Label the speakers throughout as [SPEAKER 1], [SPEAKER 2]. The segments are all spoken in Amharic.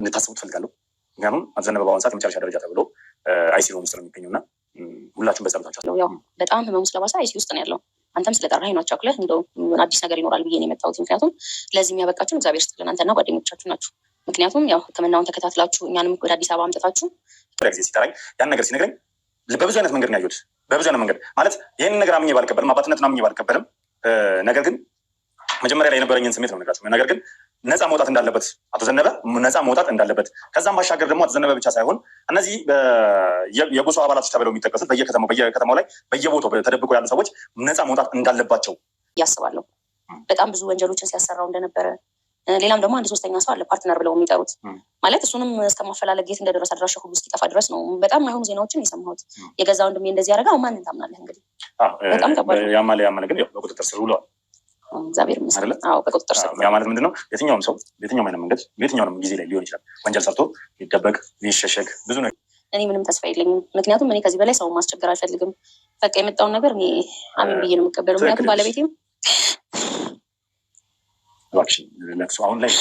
[SPEAKER 1] እንድታስቡ ትፈልጋለሁ። ምክንያቱም አዘነበ በአሁን ሰዓት የመጨረሻ ደረጃ ተብሎ አይሲዩ ውስጥ ነው የሚገኘው እና ሁላችሁም በጸሎታችሁ
[SPEAKER 2] ያው በጣም ህመሙ ስለባሰ አይሲዩ ውስጥ ነው ያለው። አንተም ስለጠራኸኝ ነው አቻኩለህ እንደው አዲስ ነገር ይኖራል ብዬ ነው የመጣሁት። ምክንያቱም ለዚህ የሚያበቃችሁን እግዚአብሔር ይስጥልን አንተና ጓደኞቻችሁ ናችሁ። ምክንያቱም ያው ሕክምናውን ተከታትላችሁ እኛንም ወደ አዲስ አበባ አምጥታችሁ
[SPEAKER 1] ጊዜ ሲጠራኝ ያን ነገር ሲነግረኝ በብዙ አይነት መንገድ ነው ያየሁት። በብዙ አይነት መንገድ ማለት ይህንን ነገር አምኜ ባልቀበልም አባትነትን አምኜ ባልቀበልም ነገር ግን መጀመሪያ ላይ የነበረኝን ስሜት ነው ነግራችሁ። ነገር ግን ነፃ መውጣት እንዳለበት አቶ ዘነበ ነፃ መውጣት እንዳለበት ከዛም ባሻገር ደግሞ አቶ ዘነበ ብቻ ሳይሆን እነዚህ የጎሳው አባላቶች ተብለው የሚጠቀሱት በየከተማው ላይ በየቦታው ተደብቆ ያሉ ሰዎች ነፃ መውጣት እንዳለባቸው
[SPEAKER 2] ያስባለሁ። በጣም ብዙ ወንጀሎችን ሲያሰራው እንደነበረ ሌላም ደግሞ አንድ ሶስተኛ ሰው አለ ፓርትነር ብለው የሚጠሩት ማለት እሱንም እስከማፈላለግ የት እንደደረሰ አድራሻ ሁሉ እስኪጠፋ ድረስ ነው። በጣም አይሆኑ ዜናዎችን የሰማሁት የገዛ ወንድሜ እንደዚህ ያደረገ ማንን ታምናለህ? እንግዲህ በጣም ከባድ
[SPEAKER 1] ያማለ ግን በቁጥጥር ስር ውለዋል።
[SPEAKER 2] እግዚአብሔር ይመስገን። በቁጥጥር ስር
[SPEAKER 1] ያ ማለት ምንድነው? የትኛውም ሰው የትኛውም አይነት መንገድ የትኛውንም ጊዜ ላይ ሊሆን ይችላል ወንጀል ሰርቶ ሊደበቅ ሊሸሸግ ብዙ ነገር።
[SPEAKER 2] እኔ ምንም ተስፋ የለኝም። ምክንያቱም እኔ ከዚህ በላይ ሰው ማስቸገር አልፈልግም። በቃ የመጣውን ነገር እኔ አምን ብዬ ነው የምቀበለው። ምክንያቱም ባለቤቴም
[SPEAKER 1] ለቅሶ አሁን ላይ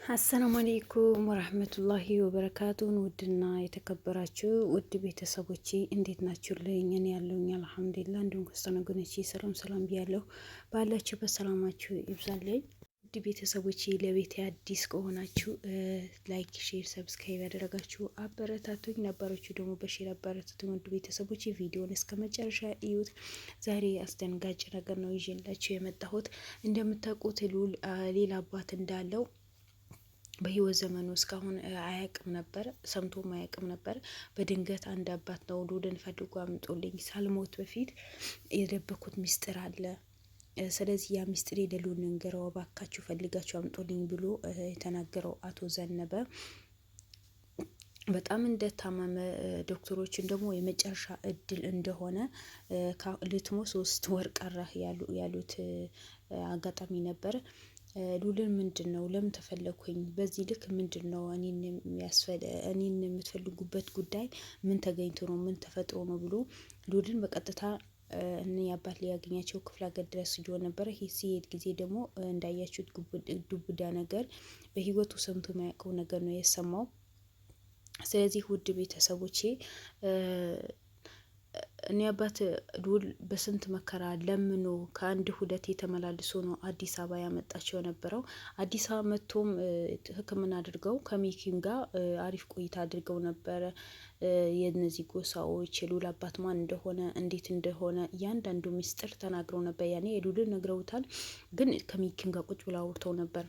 [SPEAKER 3] አሰላሙ አለይኩም ወራህመቱላሂ ወበረካቱን። ውድና የተከበራችሁ ውድ ቤተሰቦቼ እንዴት ናችሁልኝ? እኔ ያለሁኝ አልሐምዱሊላህ። እንዲሁም ክርስቲያን ወገኖቼ ሰላም ብያለሁ። ባላችሁበት ሰላማችሁ ይብዛልኝ። ውድ ቤተሰቦቼ ለቤት አዲስ ከሆናችሁ ላይክ፣ ሼር፣ ሰብስክራይብ ያደረጋችሁ አበረታቱኝ። ነበሮቹ ደግሞ በሼር አበረታቱኝ። ውድ ቤተሰቦቼ ቪዲዮን እስከ መጨረሻ እዩት። ዛሬ አስደንጋጭ ነገር ነው ይዤላችሁ የመጣሁት። እንደምታውቁት ሉል ሌላ አባት እንዳለው በህይወት ዘመኑ እስካሁን አያውቅም ነበር፣ ሰምቶም አያውቅም ነበር። በድንገት አንድ አባት ነው ሉልን ፈልጎ አምጦልኝ ሳልሞት በፊት የደበኩት ሚስጥር አለ፣ ስለዚህ ያ ሚስጥር ለሉል ንገረው እባካችሁ ፈልጋችሁ አምጦልኝ ብሎ የተናገረው አቶ ዘነበ በጣም እንደታመመ ዶክተሮችን ደግሞ የመጨረሻ እድል እንደሆነ ልትሞ 3 ወር ቀረህ ያሉት አጋጣሚ ነበር። ሉልን ምንድን ነው ለምን ተፈለኩኝ? በዚህ ልክ ምንድን ነው እኔን የምትፈልጉበት ጉዳይ ምን ተገኝቶ ነው ምን ተፈጥሮ ነው ብሎ ሉልን በቀጥታ እኔ አባት ሊያገኛቸው ክፍለ ሀገር ድረስ ሂዶ ነበረ። ይህ ሲሄድ ጊዜ ደግሞ እንዳያችሁት ዱብዳ ነገር በህይወቱ ሰምቶ የማያውቀው ነገር ነው የሰማው። ስለዚህ ውድ ቤተሰቦቼ እኔ አባት ሉል በስንት መከራ ለምኖ ከአንድ ሁለት የተመላልሶ ነው አዲስ አበባ ያመጣቸው ነበረው። አዲስ አበባ መጥቶም ሕክምና አድርገው ከሚኪን ጋር አሪፍ ቆይታ አድርገው ነበረ። የነዚህ ጎሳዎች የሉል አባት ማን እንደሆነ እንዴት እንደሆነ እያንዳንዱ ሚስጥር ተናግረው ነበር። ያኔ የሉልን ነግረውታል፣ ግን ከሚኪን ጋር ቁጭ ብለው አውርተው ነበር።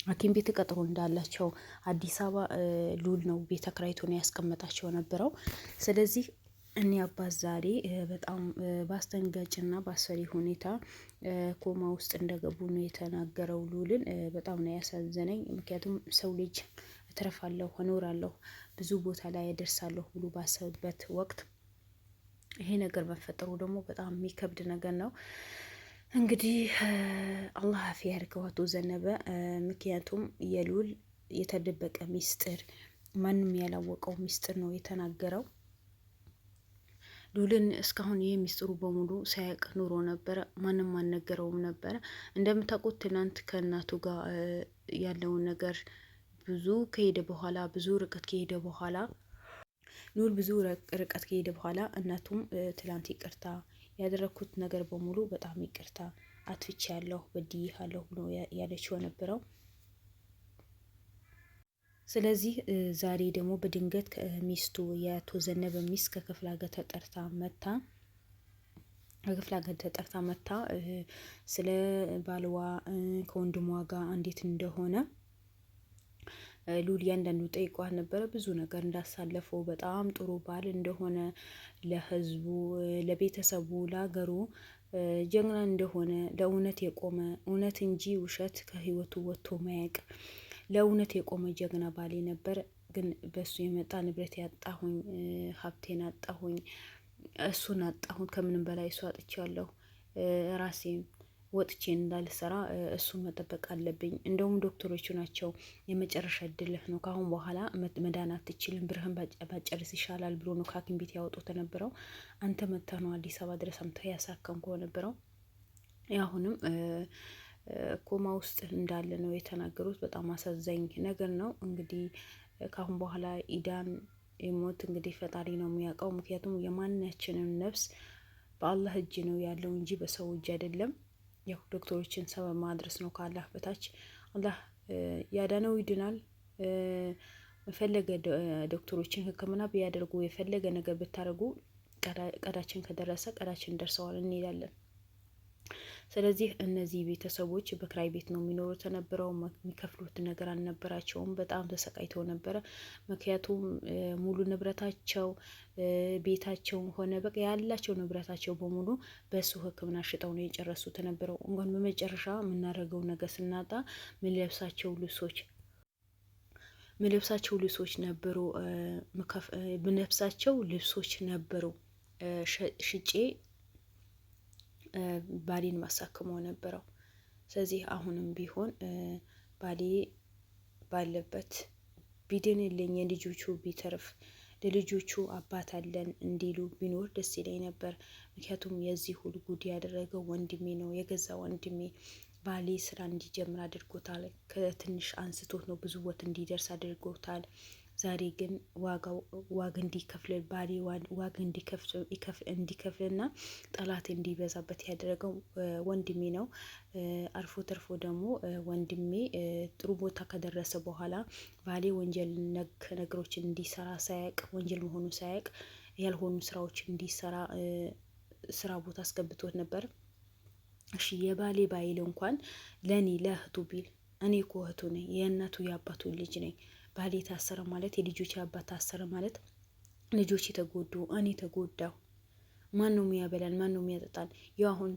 [SPEAKER 3] ሐኪም ቤት ቀጥሮ እንዳላቸው አዲስ አበባ ሉል ነው ቤት አከራይቶ ነው ያስቀመጣቸው ነበረው። ስለዚህ እኔ አባት ዛሬ በጣም በአስደንጋጭና በአስፈሪ ሁኔታ ኮማ ውስጥ እንደገቡ ነው የተናገረው። ሉልን በጣም ነው ያሳዘነኝ። ምክንያቱም ሰው ልጅ እተርፋለሁ እኖራለሁ ብዙ ቦታ ላይ ያደርሳለሁ ብሎ ባሰብበት ወቅት ይሄ ነገር መፈጠሩ ደግሞ በጣም የሚከብድ ነገር ነው። እንግዲህ አላህ አፊያ ያድርገው አቶ ዘነበ። ምክንያቱም የሉል የተደበቀ ሚስጥር ማንም ያላወቀው ሚስጥር ነው የተናገረው። ሉልን እስካሁን ይህ ሚስጥሩ በሙሉ ሳያውቅ ኑሮ ነበረ። ማንም አልነገረውም ነበረ። እንደምታውቁት ትናንት ከእናቱ ጋር ያለውን ነገር ብዙ ከሄደ በኋላ ብዙ ርቀት ከሄደ በኋላ ሉል ብዙ ርቀት ከሄደ በኋላ እናቱም ትላንት ይቅርታ ያደረኩት ነገር በሙሉ በጣም ይቅርታ አጥፍቻለሁ በድያለሁ ብሎ ያለችው ነበረው። ስለዚህ ዛሬ ደግሞ በድንገት ሚስቱ የአቶ ዘነበ ሚስት ከክፍለ ሀገር ተጠርታ መታ ስለ ባልዋ ከወንድሟ ጋር እንዴት እንደሆነ ሉል ያንዳንዱ ጠይቋት ነበረ። ብዙ ነገር እንዳሳለፈው በጣም ጥሩ ባል እንደሆነ ለሕዝቡ፣ ለቤተሰቡ፣ ለሀገሩ ጀግና እንደሆነ ለእውነት የቆመ እውነት እንጂ ውሸት ከህይወቱ ወጥቶ ማያውቅ ለእውነት የቆመ ጀግና ባሌ ነበር። ግን በሱ የመጣ ንብረት ያጣሁኝ፣ ሀብቴን አጣሁኝ፣ እሱን አጣሁኝ። ከምንም በላይ እሱ አጥቻለሁ። ራሴን ወጥቼ እንዳልሰራ እሱን መጠበቅ አለብኝ። እንደውም ዶክተሮቹ ናቸው የመጨረሻ እድልህ ነው፣ ካሁን በኋላ መዳን አትችልም፣ ብርህን ባጨርስ ይሻላል ብሎ ነው ከሐኪም ቤት ያወጡት ነበረው። አንተ መጥተህ ነው አዲስ አበባ ድረስ አምጥተህ ያሳከምከው ነበረው። አሁንም ኮማ ውስጥ እንዳለ ነው የተናገሩት። በጣም አሳዛኝ ነገር ነው። እንግዲህ ካሁን በኋላ ኢዳን የሞት እንግዲህ ፈጣሪ ነው የሚያውቀው። ምክንያቱም የማናችንም ነፍስ በአላህ እጅ ነው ያለው እንጂ በሰው እጅ አይደለም። ያው ዶክተሮችን ሰበብ ማድረስ ነው ከአላህ በታች። አላህ ያዳነው ይድናል። የፈለገ ዶክተሮችን ሕክምና ቢያደርጉ የፈለገ ነገር ብታደርጉ ቀዳችን ከደረሰ ቀዳችን ደርሰዋል እንሄዳለን። ስለዚህ እነዚህ ቤተሰቦች በክራይ ቤት ነው የሚኖሩት የነበረው። የሚከፍሉት ነገር አልነበራቸውም። በጣም ተሰቃይተው ነበረ። ምክንያቱም ሙሉ ንብረታቸው ቤታቸው ሆነ በቃ ያላቸው ንብረታቸው በሙሉ በእሱ ሕክምና ሽጠው ነው የጨረሱት የነበረው። እንኳን በመጨረሻ የምናደርገው ነገር ስናጣ ምንለብሳቸው ልብሶች ነበሩ። ምንለብሳቸው ልብሶች ነበሩ ሽጬ ባሌን ማሳክመው ነበረው። ስለዚህ አሁንም ቢሆን ባሌ ባለበት ቢድንልኝ የልጆቹ ቢተርፍ ለልጆቹ አባት አለን እንዲሉ ቢኖር ደስ ይለኝ ነበር። ምክንያቱም የዚህ ሁሉ ጉድ ያደረገው ወንድሜ ነው። የገዛ ወንድሜ ባሌ ስራ እንዲጀምር አድርጎታል። ከትንሽ አንስቶት ነው ብዙ ቦታ እንዲደርስ አድርጎታል። ዛሬ ግን ዋጋ እንዲከፍል ባሌ ዋጋ እንዲከፍልና ጠላት እንዲበዛበት ያደረገው ወንድሜ ነው። አልፎ ተርፎ ደግሞ ወንድሜ ጥሩ ቦታ ከደረሰ በኋላ ባሌ ወንጀል ነክ ነገሮችን እንዲሰራ ሳያቅ፣ ወንጀል መሆኑ ሳያቅ ያልሆኑ ስራዎችን እንዲሰራ ስራ ቦታ አስገብቶት ነበር። እሺ የባሌ ባይል እንኳን ለእኔ ለእህቱ ቢል እኔ እኮ እህቱ ነኝ፣ የእናቱ የአባቱ ልጅ ነኝ። ባሌ ታሰረ ማለት የልጆች አባት ታሰረ ማለት ልጆች የተጎዱ እኔ ተጎዳው። ማን ነው የሚያበላን? ማን ነው የሚያጠጣን? ያው አሁን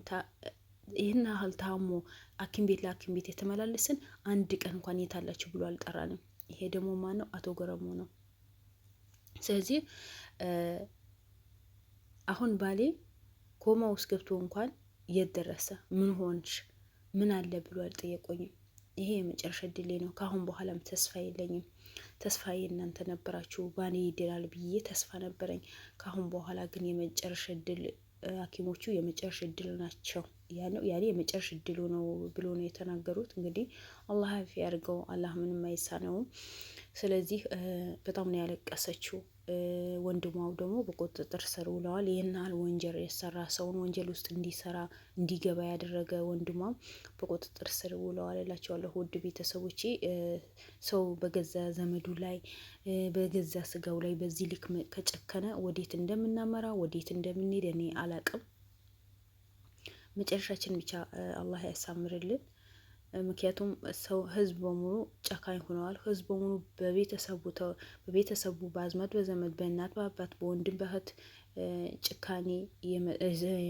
[SPEAKER 3] ይህን ያህል ታሞ ሐኪም ቤት ለሐኪም ቤት የተመላለስን አንድ ቀን እንኳን የታላችሁ ብሎ አልጠራንም። ይሄ ደግሞ ማን ነው? አቶ ገረሙ ነው። ስለዚህ አሁን ባሌ ኮማ ውስጥ ገብቶ እንኳን የት ደረሰ፣ ምን ሆንሽ፣ ምን አለ ብሎ አልጠየቆኝም። ይሄ የመጨረሻ እድሌ ነው። ከአሁን በኋላም ተስፋ የለኝም። ተስፋዬ እናንተ ነበራችሁ። ባኔ ይድናል ብዬ ተስፋ ነበረኝ። ከአሁን በኋላ ግን የመጨረሻ እድል ሐኪሞቹ የመጨረሻ እድል ናቸው ያኔ የመጨረሻ እድሉ ነው ብሎ ነው የተናገሩት። እንግዲህ አላህ አፊ ያድርገው። አላህ ምንም አይሳነውም። ስለዚህ በጣም ነው ያለቀሰችው። ወንድሟው ደግሞ በቁጥጥር ስር ውለዋል። ይህን ያህል ወንጀል የሰራ ሰውን ወንጀል ውስጥ እንዲገባ ያደረገ ወንድሟም በቁጥጥር ስር ውለዋል እላቸዋለሁ። ውድ ቤተሰቦቼ ሰው በገዛ ዘመዱ ላይ በገዛ ስጋው ላይ በዚህ ልክ ከጨከነ ወዴት እንደምናመራ ወዴት እንደምንሄድ እኔ አላቅም። መጨረሻችን ብቻ አላህ ያሳምርልን። ምክንያቱም ሰው ህዝብ በሙሉ ጨካኝ ሆነዋል። ህዝብ በሙሉ በቤተሰቡ በአዝማድ በዘመድ በእናት በአባት በወንድም በእህት ጭካኔ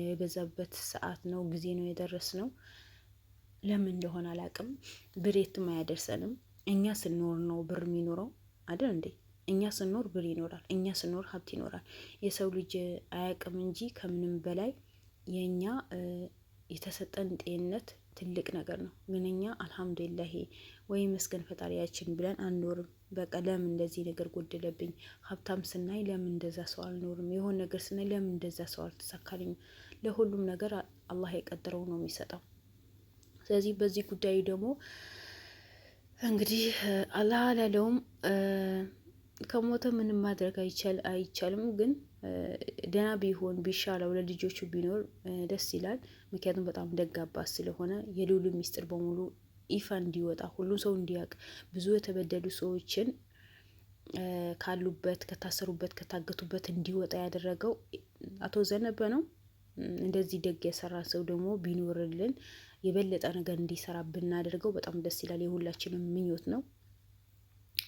[SPEAKER 3] የበዛበት ሰዓት ነው፣ ጊዜ ነው የደረስ ነው። ለምን እንደሆነ አላቅም። ብር የትም አያደርሰንም። እኛ ስንኖር ነው ብር የሚኖረው አይደል እንዴ? እኛ ስንኖር ብር ይኖራል። እኛ ስንኖር ሀብት ይኖራል። የሰው ልጅ አያቅም እንጂ ከምንም በላይ የእኛ የተሰጠን ጤንነት ትልቅ ነገር ነው። ግን እኛ አልሐምዱሊላህ ወይ መስገን ፈጣሪያችን ብለን አንኖርም። በቃ ለምን እንደዚህ ነገር ጎደለብኝ? ሀብታም ስናይ ለምን እንደዛ ሰው አልኖርም? የሆነ ነገር ስናይ ለምን እንደዛ ሰው አልተሳካልኝም? ለሁሉም ነገር አላህ የቀደረው ነው የሚሰጠው። ስለዚህ በዚህ ጉዳዩ ደግሞ እንግዲህ አላህ አላለውም። ከሞተ ምንም ማድረግ አይቻልም። ግን ደህና ቢሆን ቢሻለው ለልጆቹ ቢኖር ደስ ይላል። ምክንያቱም በጣም ደግ አባት ስለሆነ የልዑል ሚስጥር በሙሉ ይፋ እንዲወጣ ሁሉም ሰው እንዲያውቅ ብዙ የተበደሉ ሰዎችን ካሉበት ከታሰሩበት ከታገቱበት እንዲወጣ ያደረገው አቶ ዘነበ ነው። እንደዚህ ደግ የሰራ ሰው ደግሞ ቢኖርልን የበለጠ ነገር እንዲሰራ ብናደርገው በጣም ደስ ይላል። የሁላችንም ምኞት ነው።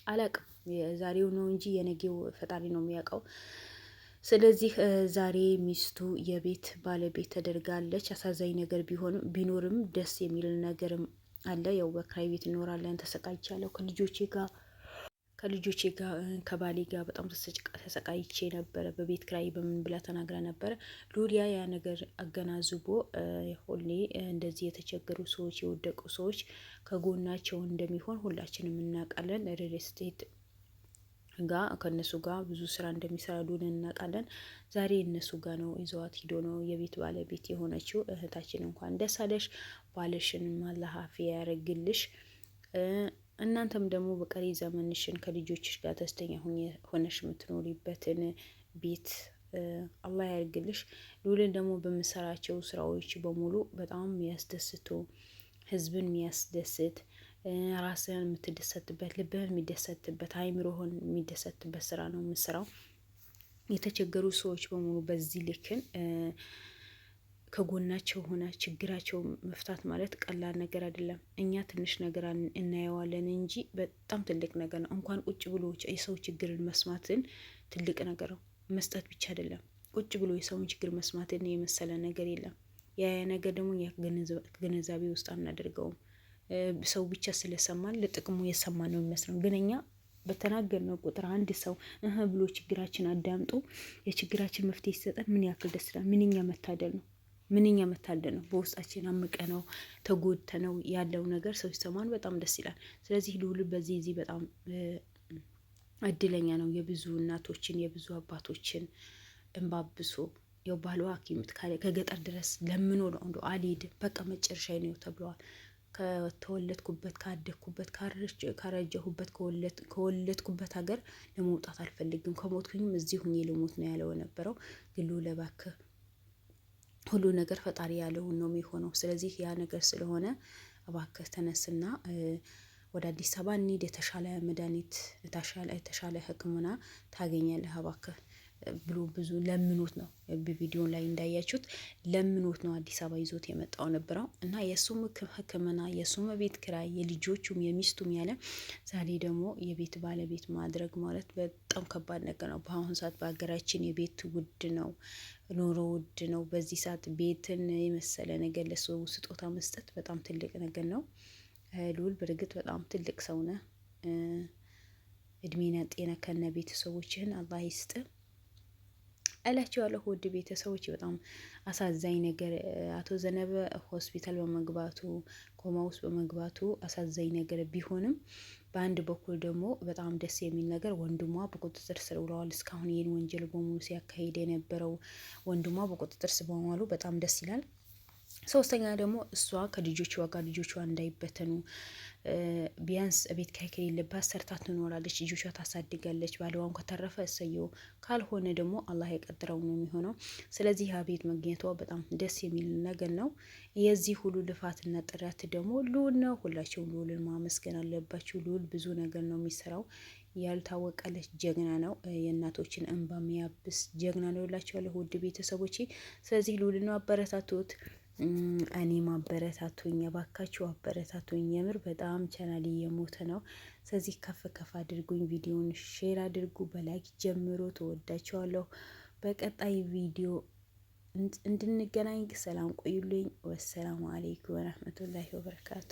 [SPEAKER 3] አላቅም የዛሬው ነው እንጂ የነገው ፈጣሪ ነው የሚያውቀው። ስለዚህ ዛሬ ሚስቱ የቤት ባለቤት ተደርጋለች። አሳዛኝ ነገር ቢኖርም ደስ የሚል ነገርም አለ። ያው በክራይ ቤት እኖራለን፣ ተሰቃይቻለሁ ከልጆቼ ጋር ከባሌ ጋር በጣም ተሰቃይቼ ነበረ። በቤት ክራይ በምን ብላ ተናግራ ነበረ። ሉሊያ ያ ነገር አገናዝቦ ሁሌ እንደዚህ የተቸገሩ ሰዎች የወደቁ ሰዎች ከጎናቸው እንደሚሆን ሁላችንም እናውቃለን። ሪል ስቴት ከእነሱ ጋር ብዙ ስራ እንደሚሰራ ሉል እናውቃለን። ዛሬ እነሱ ጋር ነው ይዘዋት ሂዶ ነው የቤት ባለቤት የሆነችው እህታችን። እንኳን ደስ አለሽ፣ ባልሽንም አላህ አፊያ ያረግልሽ። እናንተም ደግሞ በቀሪ ዘመንሽን ከልጆችሽ ጋር ደስተኛ ሆነሽ የምትኖሪበትን ቤት አላህ ያርግልሽ። ሉልን ደግሞ በምሰራቸው ስራዎች በሙሉ በጣም የሚያስደስቱ፣ ህዝብን የሚያስደስት፣ ራስህን የምትደሰትበት፣ ልብህን የሚደሰትበት፣ አይምሮህን የሚደሰትበት ስራ ነው የምሰራው። የተቸገሩ ሰዎች በሙሉ በዚህ ልክን ከጎናቸው ሆነ ችግራቸው መፍታት ማለት ቀላል ነገር አይደለም። እኛ ትንሽ ነገር እናየዋለን እንጂ በጣም ትልቅ ነገር ነው። እንኳን ቁጭ ብሎ የሰው ችግርን መስማትን ትልቅ ነገር ነው። መስጠት ብቻ አይደለም፣ ቁጭ ብሎ የሰውን ችግር መስማትን የመሰለ ነገር የለም። ያ ነገር ደግሞ ግንዛቤ ውስጥ አናደርገውም። ሰው ብቻ ስለሰማን ለጥቅሙ የሰማ ነው የሚመስለው። ግን እኛ በተናገርነው ቁጥር አንድ ሰው ብሎ ችግራችን አዳምጦ የችግራችን መፍትሄ ሲሰጠን ምን ያክል ደስ ይላል። ምንኛ መታደል ነው፣ ምንኛ መታደል ነው። በውስጣችን አምቀ ነው ተጎድተ ነው ያለው ነገር ሰው ሲሰማን በጣም ደስ ይላል። ስለዚህ ልውል በዚህ በጣም እድለኛ ነው። የብዙ እናቶችን የብዙ አባቶችን እንባብሶ ያው ባሏ ሐኪምት ከገጠር ድረስ ለምኖ ነው እንደ አልሄድም በቃ መጨረሻ ነው ተብለዋል። ከተወለድኩበት ካደግኩበት ካረጀሁበት ከወለድኩበት ሀገር ለመውጣት አልፈልግም፣ ከሞትኩኝም እዚህ ሁኜ ልሞት ነው ያለው የነበረው። ግን ለባክህ ሁሉ ነገር ፈጣሪ ያለውን ነው የሚሆነው። ስለዚህ ያ ነገር ስለሆነ እባክህ ተነስና ወደ አዲስ አበባ እንሂድ፣ የተሻለ መድኃኒት የተሻለ ሕክምና ታገኛለህ እባክህ ብሎ ብዙ ለምኖት ነው። በቪዲዮ ላይ እንዳያችሁት ለምኖት ነው አዲስ አበባ ይዞት የመጣው ነበረው እና የእሱም ሕክምና የእሱም ቤት ኪራይ የልጆቹም የሚስቱም ያለ ዛሬ ደግሞ የቤት ባለቤት ማድረግ ማለት በጣም ከባድ ነገር ነው። በአሁኑ ሰዓት በሀገራችን የቤት ውድ ነው፣ ኑሮ ውድ ነው። በዚህ ሰዓት ቤትን የመሰለ ነገር ለሰው ስጦታ መስጠት በጣም ትልቅ ነገር ነው። ልዑል በእርግጥ በጣም ትልቅ ሰው ነህ። እድሜና ጤና ከነ ቤተሰቦችህን አላህ ይስጥ እላቸዋለሁ። ውድ ቤተሰቦች በጣም አሳዛኝ ነገር አቶ ዘነበ ሆስፒታል በመግባቱ ኮማ ውስጥ በመግባቱ አሳዛኝ ነገር ቢሆንም በአንድ በኩል ደግሞ በጣም ደስ የሚል ነገር ወንድሟ በቁጥጥር ስር ውለዋል። እስካሁን ይህን ወንጀል በሙሉ ሲያካሂድ የነበረው ወንድሟ በቁጥጥር ስር በመዋሉ በጣም ደስ ይላል። ሶስተኛ ደግሞ እሷ ከልጆቿ ጋር ልጆቿ እንዳይበተኑ ቢያንስ ቤት ኪራይ ከሌለባት ሰርታ ትኖራለች፣ ልጆቿ ታሳድጋለች። ባለዋም ከተረፈ እሰየው፣ ካልሆነ ደግሞ አላህ የቀደረው ነው የሚሆነው። ስለዚህ ያ ቤት መገኘቷ በጣም ደስ የሚል ነገር ነው። የዚህ ሁሉ ልፋትና ጥረት ደግሞ ልዑል ነው። ሁላቸውም ልዑልን ማመስገን አለባቸው። ልዑል ብዙ ነገር ነው የሚሰራው። ያልታወቀለች ጀግና ነው። የእናቶችን እንባ የሚያብስ ጀግና ነው እላቸዋለሁ ውድ ቤተሰቦቼ። ስለዚህ ልዑልን ነው አበረታቱት። እኔ ማበረታቱኝ እባካችሁ አበረታቱኝ። የምር በጣም ቻናል እየሞተ ነው። ስለዚህ ከፍ ከፍ አድርጉኝ፣ ቪዲዮን ሼር አድርጉ፣ በላይክ ጀምሮ። ተወዳችኋለሁ። በቀጣይ ቪዲዮ እንድንገናኝ ሰላም ቆዩልኝ። ወሰላሙ አሌይኩም ወረህመቱላሂ ወበረካቱ።